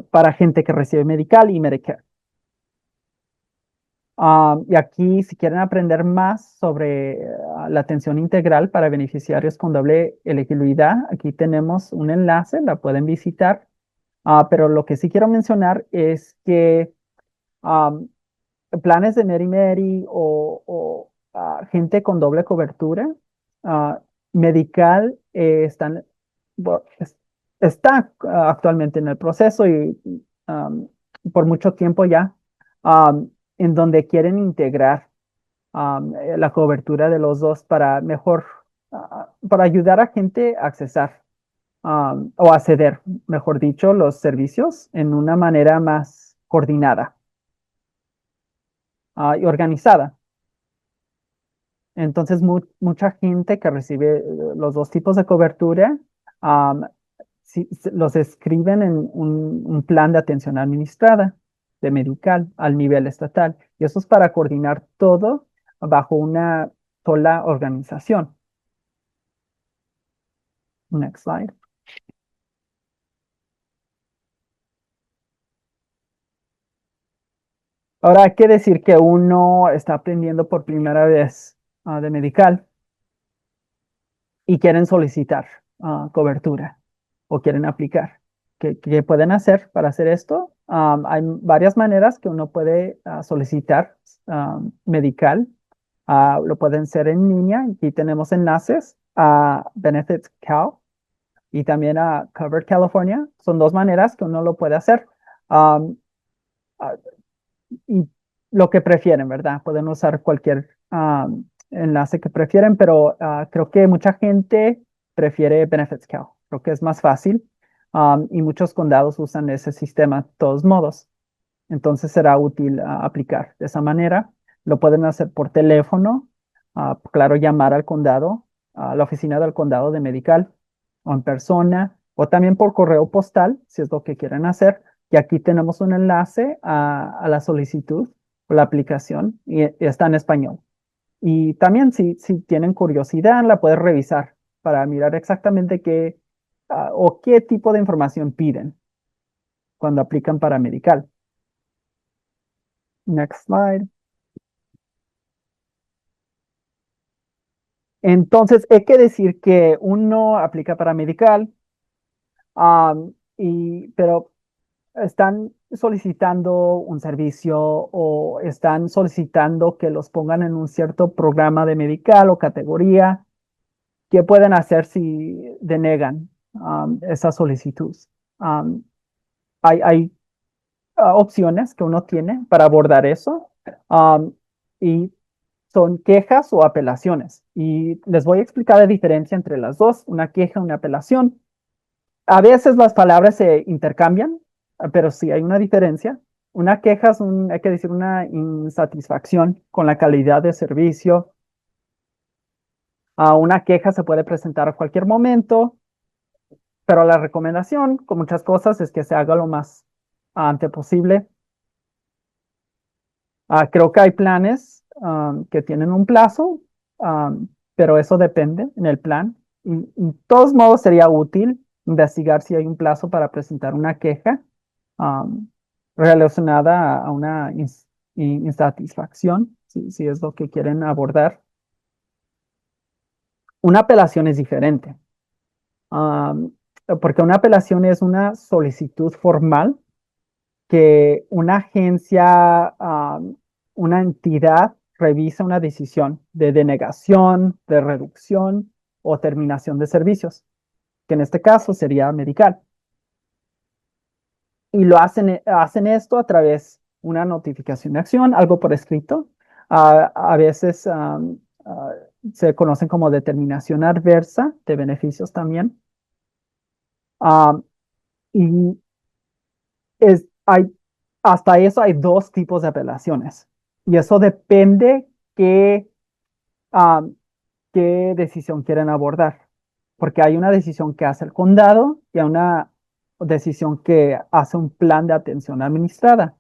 Speaker 1: para gente que recibe Medical y Medicare. Y aquí, si quieren aprender más sobre la atención integral para beneficiarios con doble elegibilidad, aquí tenemos un enlace, la pueden visitar. Pero lo que sí quiero mencionar es que um, planes de Mary Mary o gente con doble cobertura medical está actualmente en el proceso y por mucho tiempo ya, en donde quieren integrar la cobertura de los dos para mejor, para ayudar a gente a accesar o acceder, mejor dicho, los servicios en una manera más coordinada y organizada. Entonces, mucha gente que recibe los dos tipos de cobertura, um, los escriben en un plan de atención administrada de medical al nivel estatal. Y eso es para coordinar todo bajo una sola organización. Next slide. Ahora hay que decir que uno está aprendiendo por primera vez de medical y quieren solicitar cobertura o quieren aplicar. ¿Qué pueden hacer para hacer esto? Hay varias maneras que uno puede solicitar medical. Lo pueden hacer en línea. Aquí tenemos enlaces a Benefits Cal y también a Covered California. Son dos maneras que uno lo puede hacer. Um, ah, y lo que prefieren, ¿verdad? Pueden usar cualquier enlace que prefieren, pero creo que mucha gente prefiere Benefits Cal. Creo que es más fácil y muchos condados usan ese sistema de todos modos. Entonces será útil aplicar de esa manera. Lo pueden hacer por teléfono, claro, llamar al condado, a la oficina del condado de medical o en persona, o también por correo postal, si es lo que quieren hacer. Y aquí tenemos un enlace a la solicitud o la aplicación y está en español. Y también si tienen curiosidad, la pueden revisar para mirar exactamente qué o qué tipo de información piden cuando aplican para medical. Next slide. Entonces, hay que decir que uno aplica para medical, pero están solicitando un servicio o están solicitando que los pongan en un cierto programa de medical o categoría. ¿Qué pueden hacer si denegan esa solicitud? Um, hay opciones que uno tiene para abordar eso y son quejas o apelaciones. Y les voy a explicar la diferencia entre las dos, una queja y una apelación. A veces las palabras se intercambian, pero sí hay una diferencia. Una queja es hay que decir, una insatisfacción con la calidad de servicio. Una queja se puede presentar a cualquier momento, pero la recomendación, con muchas cosas, es que se haga lo más antes posible. Creo que hay planes que tienen un plazo, pero eso depende en el plan. Y de todos modos sería útil investigar si hay un plazo para presentar una queja um, relacionada a una insatisfacción, si es lo que quieren abordar. Una apelación es diferente, um, porque una apelación es una solicitud formal que una agencia, una entidad revisa una decisión de denegación, de reducción o terminación de servicios, que en este caso sería medical. Y hacen esto a través de una notificación de acción, algo por escrito. A veces se conocen como determinación adversa de beneficios también. Ah, y hay, hasta eso hay dos tipos de apelaciones. Y eso depende qué, ah, qué decisión quieren abordar. Porque hay una decisión que hace el condado y hay una decisión que hace un plan de atención administrada.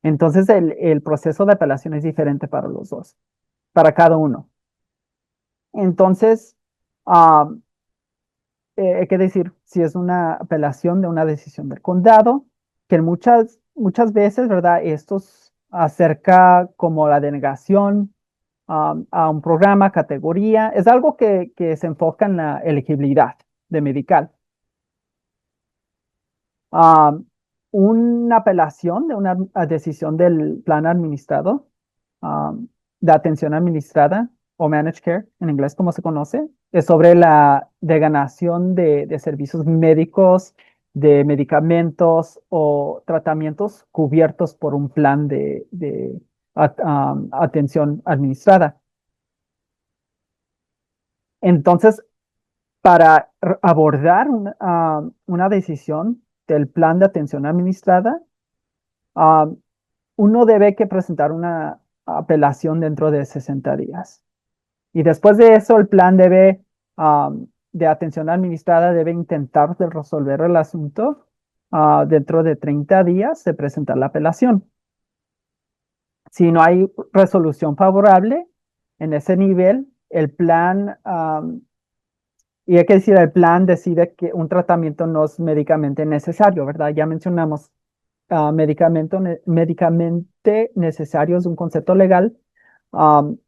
Speaker 1: Entonces, el proceso de apelación es diferente para los dos, para cada uno. Entonces, ah, hay que decir si es una apelación de una decisión del condado, que en muchas veces, ¿verdad? Esto acerca como la denegación a un programa, categoría, es algo que se enfoca en la elegibilidad de medical. Ah, una apelación de una decisión del plan administrado, ah, de atención administrada o managed care, en inglés como se conoce, es sobre la denegación de servicios médicos, de medicamentos o tratamientos cubiertos por un plan de atención administrada. Entonces, para abordar una decisión del plan de atención administrada, ah, uno debe que presentar una apelación dentro de 60 días. Y después de eso, el plan de atención administrada debe intentar de resolver el asunto dentro de 30 días de presentar la apelación. Si no hay resolución favorable en ese nivel, el plan y hay que decir, el plan decide que un tratamiento no es médicamente necesario, ¿verdad? Ya mencionamos, médicamente necesario es un concepto legal. Um,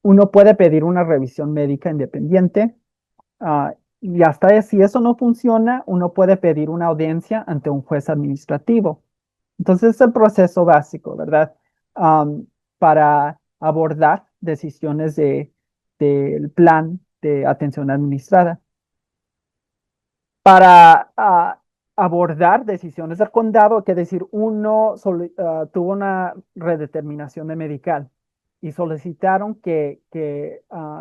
Speaker 1: Uno puede pedir una revisión médica independiente, y hasta si eso no funciona, uno puede pedir una audiencia ante un juez administrativo. Entonces, es el proceso básico, ¿verdad? Um, para abordar decisiones del plan de atención administrada. Para abordar decisiones del condado, hay que decir, uno tuvo una redeterminación de medical y solicitaron que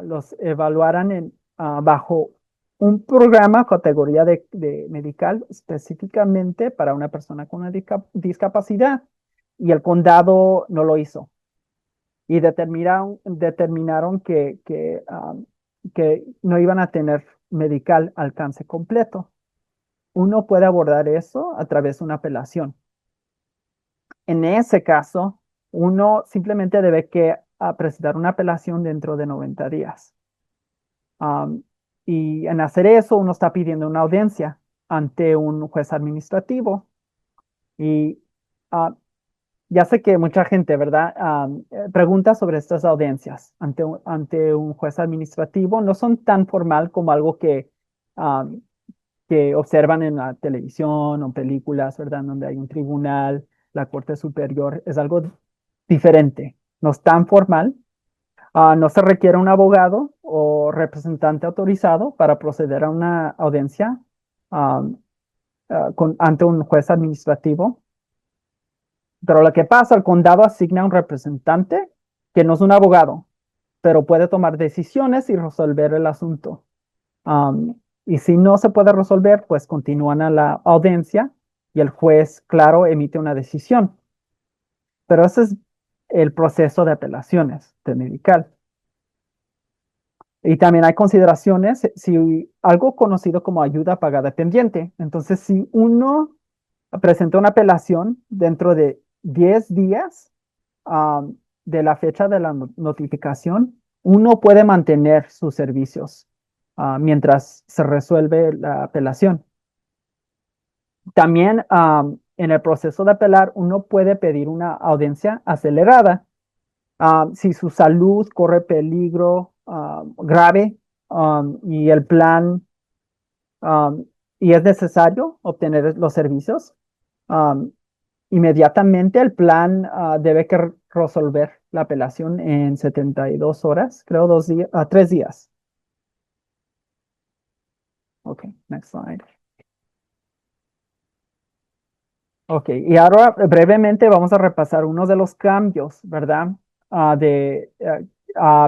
Speaker 1: los evaluaran bajo un programa, categoría de medical específicamente para una persona con una discapacidad, y el condado no lo hizo. Y determinaron que no iban a tener medical alcance completo. Uno puede abordar eso a través de una apelación. En ese caso, uno simplemente debe que presentar una apelación dentro de 90 días. Um, y en hacer eso, uno está pidiendo una audiencia ante un juez administrativo. Y ah, ya sé que mucha gente, ¿verdad? Pregunta sobre estas audiencias ante un juez administrativo. No son tan formal como algo um, que observan en la televisión o películas, ¿verdad? Donde hay un tribunal, la Corte Superior, es algo diferente, no es tan formal. No se requiere un abogado o representante autorizado para proceder a una audiencia um, ante un juez administrativo. Pero lo que pasa, el condado asigna un representante que no es un abogado, pero puede tomar decisiones y resolver el asunto. Y si no se puede resolver, pues continúan a la audiencia y el juez, claro, emite una decisión. Pero ese es el proceso de apelaciones de medical. Y también hay consideraciones, si algo conocido como ayuda pagada pendiente. Entonces, si uno presenta una apelación dentro de 10 días de la fecha de la notificación, uno puede mantener sus servicios mientras se resuelve la apelación. También en el proceso de apelar, uno puede pedir una audiencia acelerada si su salud corre peligro grave y el plan um, y es necesario obtener los servicios. um, inmediatamente el plan debe que resolver la apelación en 72 horas, creo 2 días, 3 días. Ok, next slide. Ok, y ahora brevemente vamos a repasar uno de los cambios, ¿verdad?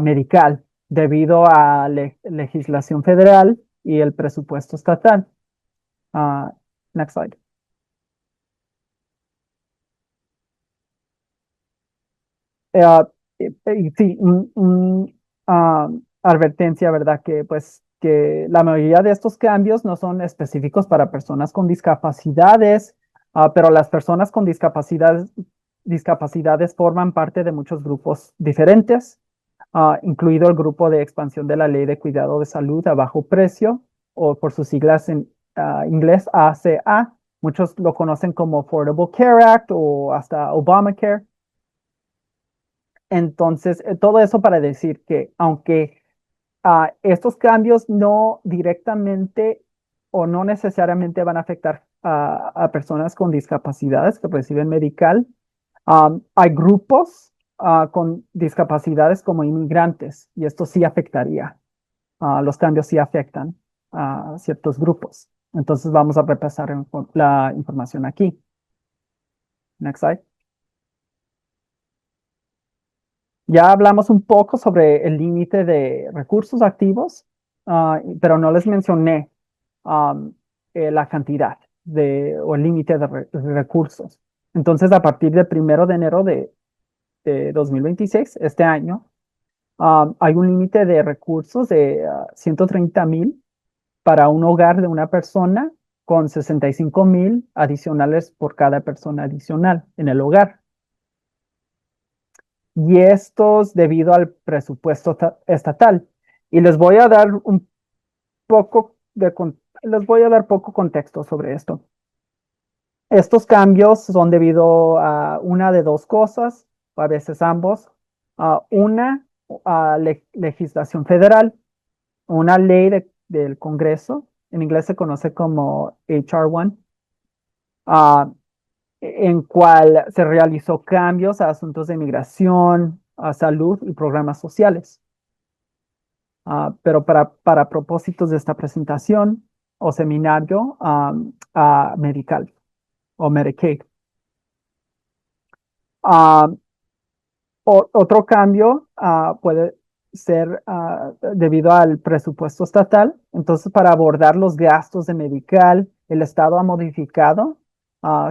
Speaker 1: Medical, debido a legislación federal y el presupuesto estatal. Ah, Next slide. Eh, sí, advertencia, ¿verdad? Que pues que la mayoría de estos cambios no son específicos para personas con discapacidades, pero las personas con discapacidades forman parte de muchos grupos diferentes, incluido el grupo de expansión de la Ley de Cuidado de Salud a Bajo Precio, o por sus siglas en inglés ACA. Muchos lo conocen como Affordable Care Act o hasta Obamacare. Entonces, todo eso para decir que aunque estos cambios no directamente o no necesariamente van a afectar a personas con discapacidades que reciben medical, hay grupos con discapacidades como inmigrantes y esto sí afectaría. Los cambios sí afectan a ciertos grupos. Entonces vamos a repasar la información aquí. Next slide. Ya hablamos un poco sobre el límite de recursos activos, pero no les mencioné um, la cantidad o el límite de recursos. Entonces, a partir del 1 de enero de 2026, este año, hay un límite de recursos de 130,000 para un hogar de una persona con 65,000 adicionales por cada persona adicional en el hogar. Y estos debido al presupuesto estatal. Y les voy a dar les voy a dar poco contexto sobre esto. Estos cambios son debido a una de dos cosas, a veces ambos. Una, legislación federal, una ley del Congreso, en inglés se conoce como HR1, ah, en cual se realizó cambios a asuntos de migración, a salud y programas sociales. Pero para propósitos de esta presentación o seminario, medical o Medicaid. Ah, Otro cambio puede ser debido al presupuesto estatal. Entonces, para abordar los gastos de medical, el Estado ha modificado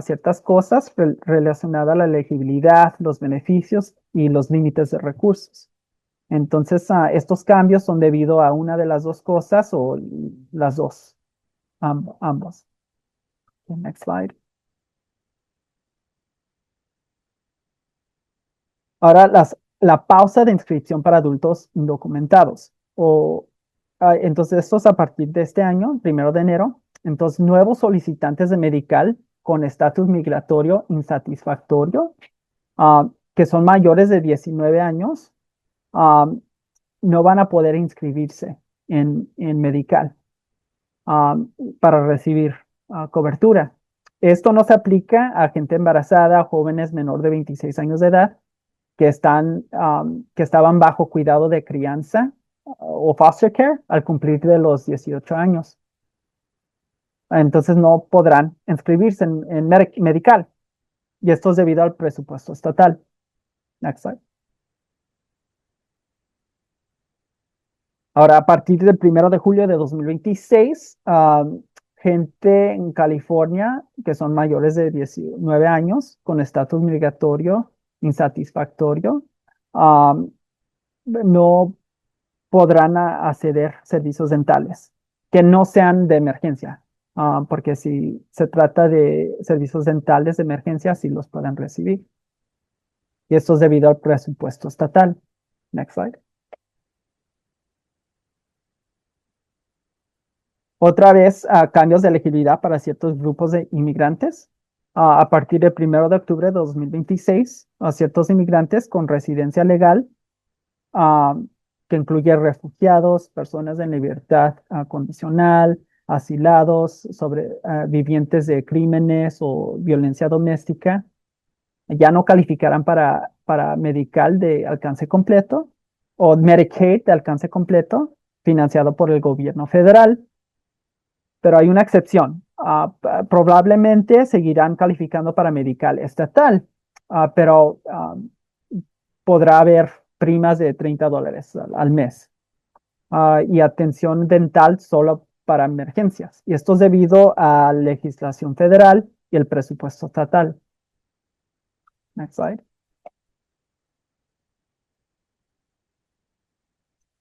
Speaker 1: ciertas cosas relacionadas a la elegibilidad, los beneficios y los límites de recursos. Entonces, estos cambios son debido a una de las dos cosas o las dos, ambos. Next slide. Ahora, la pausa de inscripción para adultos indocumentados. Entonces, esto es a partir de este año, 1 de enero. Entonces, nuevos solicitantes de medical con estatus migratorio insatisfactorio, que son mayores de 19 años, ah, no van a poder inscribirse en medical ah, para recibir cobertura. Esto no se aplica a gente embarazada, jóvenes menor de 26 años de edad que estaban bajo cuidado de crianza o foster care al cumplir de los 18 años. Entonces no podrán inscribirse en medical. Y esto es debido al presupuesto estatal. Next slide. Ahora, a partir del 1 de julio de 2026, gente en California que son mayores de 19 años con estatus migratorio insatisfactorio, no podrán acceder a servicios dentales que no sean de emergencia, porque si se trata de servicios dentales de emergencia, sí los pueden recibir. Y esto es debido al presupuesto estatal. Next slide. Otra vez, cambios de elegibilidad para ciertos grupos de inmigrantes. A partir del 1 de octubre de 2026, a ciertos inmigrantes con residencia legal, ah, que incluye refugiados, personas en libertad condicional, asilados, vivientes de crímenes o violencia doméstica, ya no calificarán para Medical de alcance completo o Medicaid de alcance completo financiado por el gobierno federal. Pero hay una excepción. Probablemente seguirán calificando para Medical estatal, pero podrá haber primas de $30 al mes y atención dental solo para emergencias. Y esto es debido a legislación federal y el presupuesto estatal. Next slide.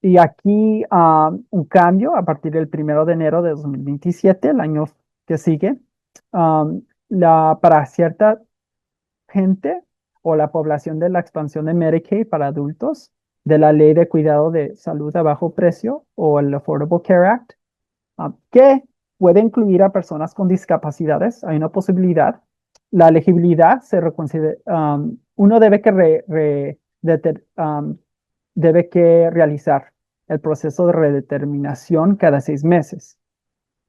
Speaker 1: Y aquí un cambio a partir del 1 de enero de 2027, el año que sigue, para cierta gente o la población de la expansión de Medicaid para adultos de la Ley de Cuidado de Salud a Bajo Precio o el Affordable Care Act, que puede incluir a personas con discapacidades. Hay una posibilidad. La elegibilidad se reconsidera. Uno debe que realizar el proceso de redeterminación cada 6 meses.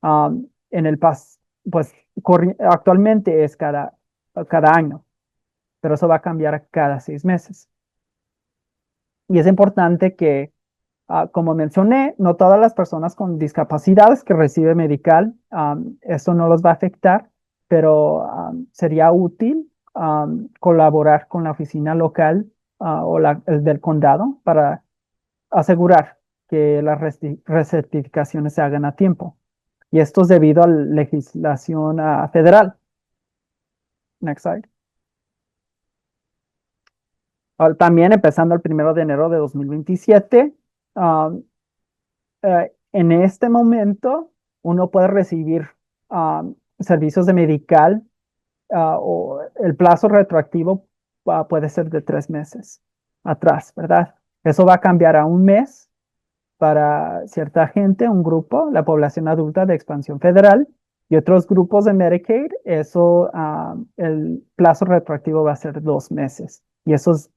Speaker 1: En el pues actualmente es cada año, pero eso va a cambiar cada 6 meses. Y es importante que, como mencioné, no todas las personas con discapacidades que reciben medical, eso no los va a afectar, pero sería útil colaborar con la oficina local o el del condado para asegurar que las recertificaciones se hagan a tiempo. Y esto es debido a la legislación federal. Next slide. También empezando el 1 de enero de 2027, en este momento uno puede recibir servicios de medical o el plazo retroactivo puede ser de 3 meses atrás, ¿verdad? Eso va a cambiar a un mes para cierta gente, un grupo, la población adulta de expansión federal y otros grupos de Medicaid, el plazo retroactivo va a ser 2 meses. Y eso es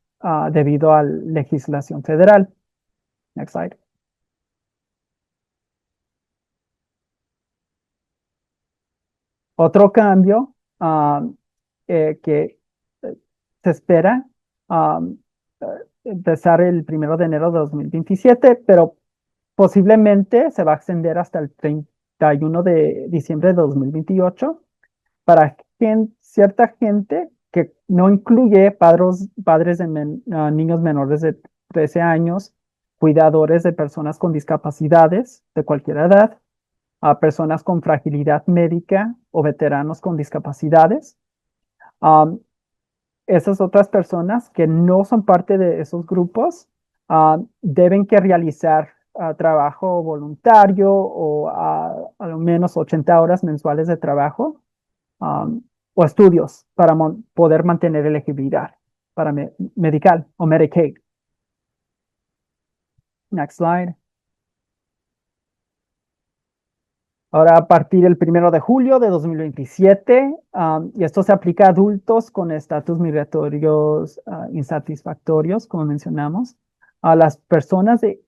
Speaker 1: debido a la legislación federal. Next slide. Otro cambio que se espera um, eh, empezar el 1 de enero de 2027, pero posiblemente se va a extender hasta el 31 de diciembre de 2028 para cierta gente que no incluye padres de niños menores de 13 años, cuidadores de personas con discapacidades de cualquier edad, a personas con fragilidad médica o veteranos con discapacidades. Um, Esas otras personas que no son parte de esos grupos deben que realizar trabajo voluntario o a lo menos 80 horas mensuales de trabajo o estudios para poder mantener elegibilidad para medical o Medicaid. Next slide. Ahora, a partir del 1 de julio de 2027, y esto se aplica a adultos con estatus migratorios insatisfactorios, como mencionamos, a las personas de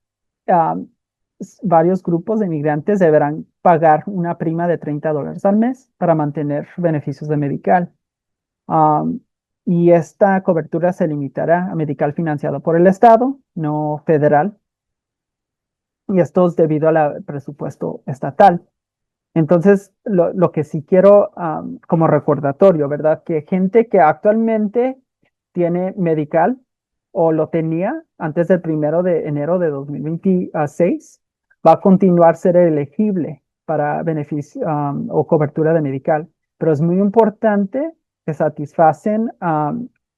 Speaker 1: varios grupos de inmigrantes deberán pagar una prima de $30 al mes para mantener beneficios de medical. Um, y esta cobertura se limitará a medical financiado por el Estado, no federal, y esto es debido al presupuesto estatal. Entonces, lo que sí quiero como recordatorio, ¿verdad? Que gente que actualmente tiene medical o lo tenía antes del 1 de enero de 2026, va a continuar ser elegible para beneficio o cobertura de medical. Pero es muy importante que satisfacen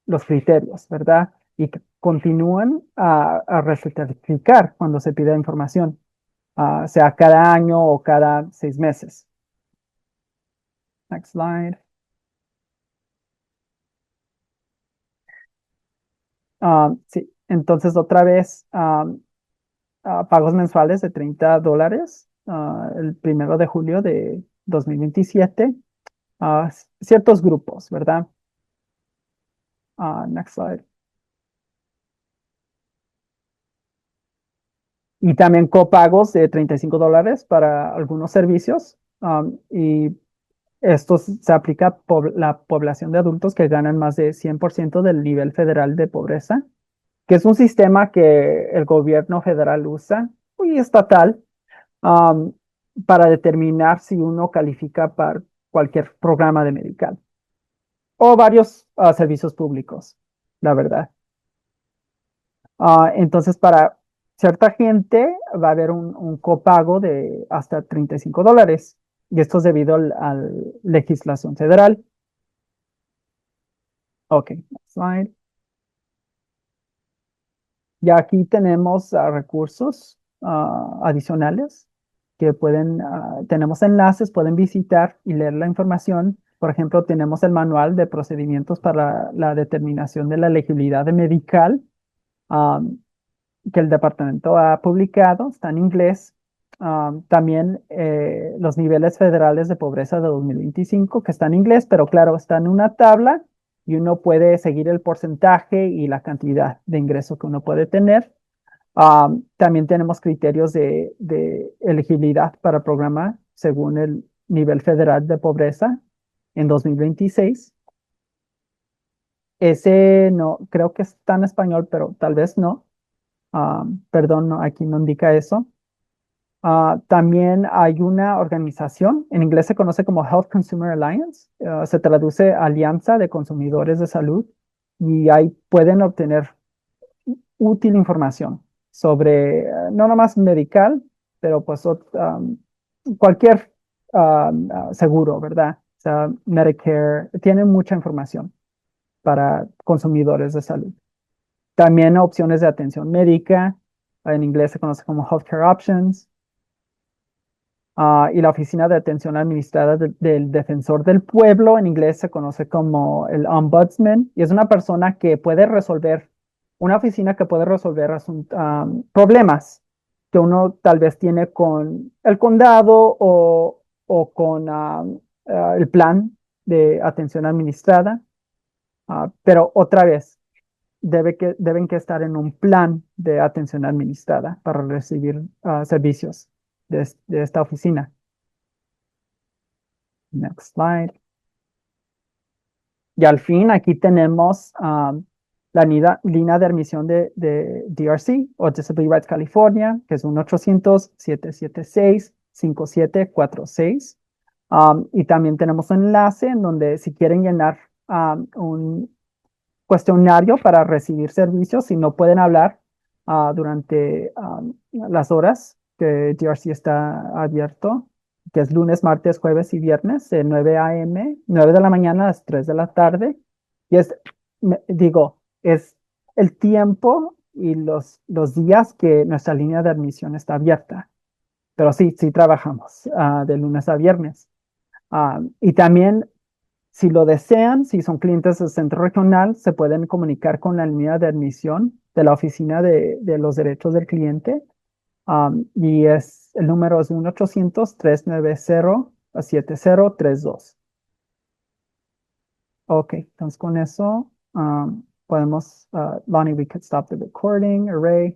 Speaker 1: los criterios, ¿verdad? Y que continúen a recertificar cuando se pida información sea cada año o cada 6 meses. Next slide. Sí, entonces otra vez, pagos mensuales de $30 el 1 de julio de 2027. Ciertos grupos, ¿verdad? Next slide. Y también copagos de $35 para algunos servicios. Y Esto se aplica a la población de adultos que ganan más de 100% del nivel federal de pobreza, que es un sistema que el gobierno federal usa y estatal um, para determinar si uno califica para cualquier programa de medical o varios servicios públicos, la verdad. Entonces, para cierta gente va a haber un copago de hasta $35. Y esto es debido a la legislación federal. Ok, next slide. Ya aquí tenemos recursos adicionales que tenemos enlaces, pueden visitar y leer la información. Por ejemplo, tenemos el manual de procedimientos para la determinación de la elegibilidad de medical, um, que el departamento ha publicado, está en inglés. También los niveles federales de pobreza de 2025, que está en inglés, pero claro, está en una tabla y uno puede seguir el porcentaje y la cantidad de ingreso que uno puede tener. También tenemos criterios de elegibilidad para el programa según el nivel federal de pobreza en 2026. Ese no, creo que está en español, pero tal vez no. Perdón, aquí no indica eso. También hay una organización, en inglés se conoce como Health Consumer Alliance, se traduce Alianza de Consumidores de Salud, y ahí pueden obtener útil información sobre, no nomás medical, pero pues cualquier seguro, ¿verdad? O sea, Medicare, tienen mucha información para consumidores de salud. También opciones de atención médica, en inglés se conoce como Healthcare Options. Y la Oficina de Atención Administrada del Defensor del Pueblo, en inglés se conoce como el Ombudsman, y es una persona que puede resolver, una oficina que puede resolver problemas que uno tal vez tiene con el condado o con el plan de atención administrada. Pero otra vez, deben que estar en un plan de atención administrada para recibir servicios de esta oficina. Next slide. Y al fin aquí tenemos la línea de admisión de DRC o Disability Rights California, que es 1-800-776-5746. Y también tenemos un enlace en donde si quieren llenar un cuestionario para recibir servicios, si no pueden hablar durante las horas que DRC está abierto, que es lunes, martes, jueves y viernes, de 9 a.m., 9 de la mañana a las 3 de la tarde. Y es el tiempo y los días que nuestra línea de admisión está abierta. Pero sí, sí trabajamos de lunes a viernes. Y también, si lo desean, si son clientes del centro regional, se pueden comunicar con la línea de admisión de la Oficina de los Derechos del Cliente. Y el número es 1-800-390-7032. Ok, entonces con eso podemos, Lonnie, we could stop the recording, array.